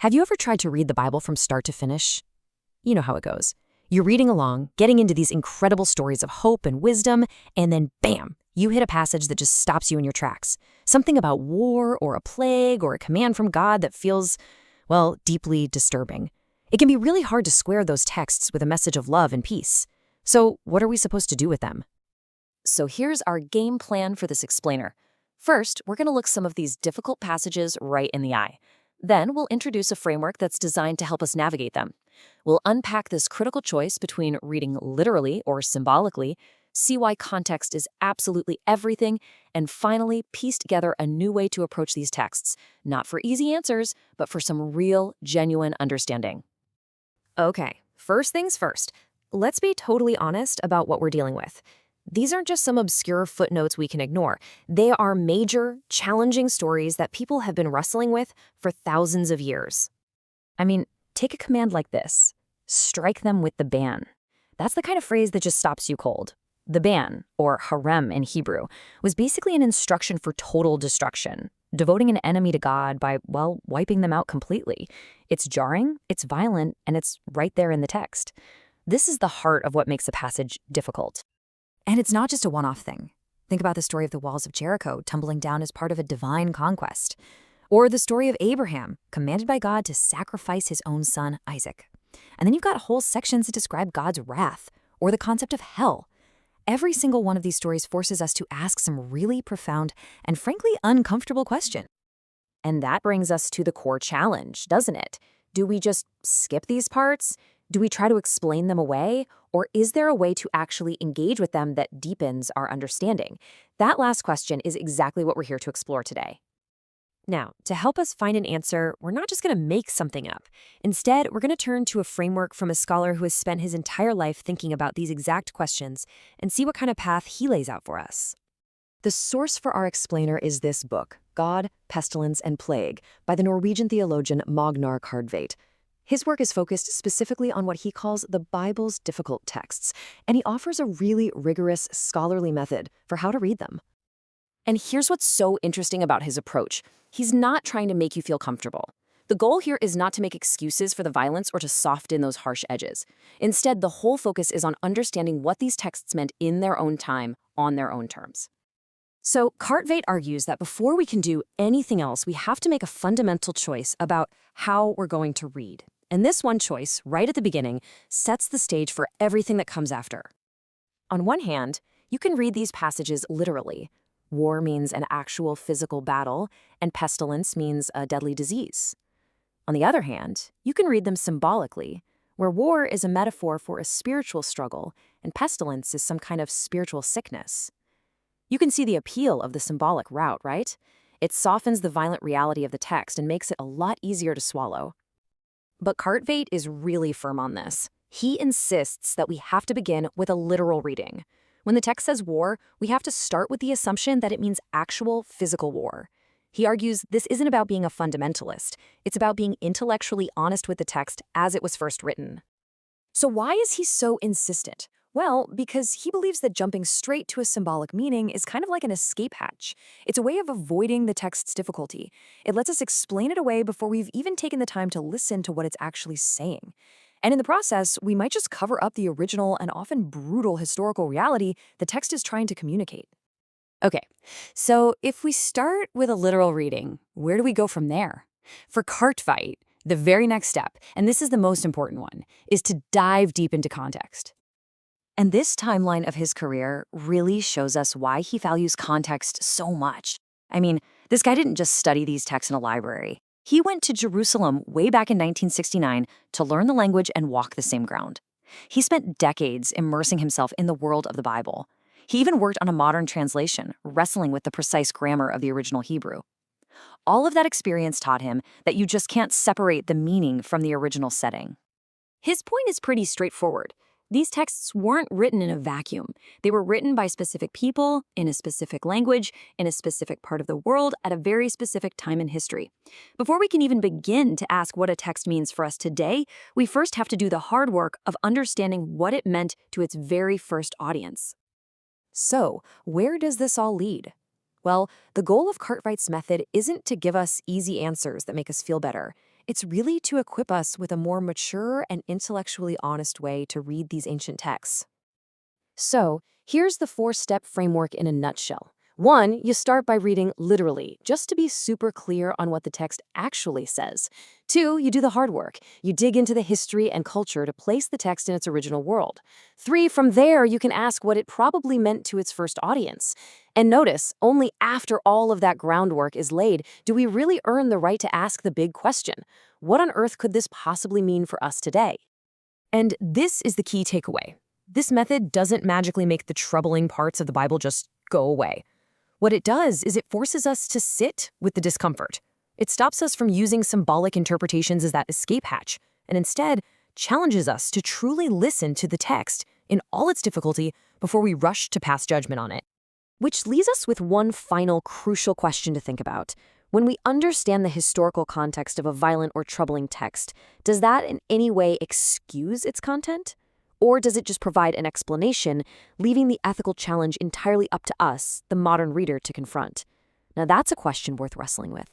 Have you ever tried to read the Bible from start to finish? You know how it goes. You're reading along, getting into these incredible stories of hope and wisdom, and then bam, you hit a passage that just stops you in your tracks. Something about war or a plague or a command from God that feels, well, deeply disturbing. It can be really hard to square those texts with a message of love and peace. So what are we supposed to do with them? So here's our game plan for this explainer. First, we're going to look some of these difficult passages right in the eye. Then we'll introduce a framework that's designed to help us navigate them. We'll unpack this critical choice between reading literally or symbolically, see why context is absolutely everything, and finally piece together a new way to approach these texts, not for easy answers, but for some real, genuine understanding. Okay, first things first. Let's be totally honest about what we're dealing with. These aren't just some obscure footnotes we can ignore. They are major, challenging stories that people have been wrestling with for thousands of years. I mean, take a command like this. Strike them with the ban. That's the kind of phrase that just stops you cold. The ban, or harem in Hebrew, was basically an instruction for total destruction, devoting an enemy to God by, well, wiping them out completely. It's jarring, it's violent, and it's right there in the text. This is the heart of what makes a passage difficult. And it's not just a one-off thing. Think about the story of the walls of Jericho tumbling down as part of a divine conquest. Or the story of Abraham, commanded by God to sacrifice his own son, Isaac. And then you've got whole sections that describe God's wrath, or the concept of hell. Every single one of these stories forces us to ask some really profound and frankly uncomfortable questions. And that brings us to the core challenge, doesn't it? Do we just skip these parts? Do we try to explain them away? Or is there a way to actually engage with them that deepens our understanding? That last question is exactly what we're here to explore today. Now, to help us find an answer, we're not just going to make something up. Instead, we're going to turn to a framework from a scholar who has spent his entire life thinking about these exact questions and see what kind of path he lays out for us. The source for our explainer is this book, God, Pestilence, and Plague, by the Norwegian theologian Magnar Kardtveit. His work is focused specifically on what he calls the Bible's difficult texts, and he offers a really rigorous, scholarly method for how to read them. And here's what's so interesting about his approach. He's not trying to make you feel comfortable. The goal here is not to make excuses for the violence or to soften those harsh edges. Instead, the whole focus is on understanding what these texts meant in their own time, on their own terms. So Kardtveit argues that before we can do anything else, we have to make a fundamental choice about how we're going to read. And this one choice, right at the beginning, sets the stage for everything that comes after. On one hand, you can read these passages literally. War means an actual physical battle, and pestilence means a deadly disease. On the other hand, you can read them symbolically, where war is a metaphor for a spiritual struggle, and pestilence is some kind of spiritual sickness. You can see the appeal of the symbolic route, right? It softens the violent reality of the text and makes it a lot easier to swallow. But Kardtveit is really firm on this. He insists that we have to begin with a literal reading. When the text says war, we have to start with the assumption that it means actual physical war. He argues this isn't about being a fundamentalist. It's about being intellectually honest with the text as it was first written. So why is he so insistent? Well, because he believes that jumping straight to a symbolic meaning is kind of like an escape hatch. It's a way of avoiding the text's difficulty. It lets us explain it away before we've even taken the time to listen to what it's actually saying. And in the process, we might just cover up the original and often brutal historical reality the text is trying to communicate. Okay, so if we start with a literal reading, where do we go from there? For Kardtveit, the very next step, and this is the most important one, is to dive deep into context. And this timeline of his career really shows us why he values context so much. I mean, this guy didn't just study these texts in a library. He went to Jerusalem way back in 1969 to learn the language and walk the same ground. He spent decades immersing himself in the world of the Bible. He even worked on a modern translation, wrestling with the precise grammar of the original Hebrew. All of that experience taught him that you just can't separate the meaning from the original setting. His point is pretty straightforward. These texts weren't written in a vacuum. They were written by specific people, in a specific language, in a specific part of the world, at a very specific time in history. Before we can even begin to ask what a text means for us today, we first have to do the hard work of understanding what it meant to its very first audience. So, where does this all lead? Well, the goal of Kardtveit's method isn't to give us easy answers that make us feel better. It's really to equip us with a more mature and intellectually honest way to read these ancient texts. So, here's the four-step framework in a nutshell. 1, you start by reading literally, just to be super clear on what the text actually says. 2, you do the hard work. You dig into the history and culture to place the text in its original world. 3, from there, you can ask what it probably meant to its first audience. And notice, only after all of that groundwork is laid do we really earn the right to ask the big question: what on earth could this possibly mean for us today? And this is the key takeaway. This method doesn't magically make the troubling parts of the Bible just go away. What it does is it forces us to sit with the discomfort. It stops us from using symbolic interpretations as that escape hatch, and instead challenges us to truly listen to the text in all its difficulty before we rush to pass judgment on it. Which leaves us with one final crucial question to think about. When we understand the historical context of a violent or troubling text, does that in any way excuse its content? Or does it just provide an explanation, leaving the ethical challenge entirely up to us, the modern reader, to confront? Now that's a question worth wrestling with.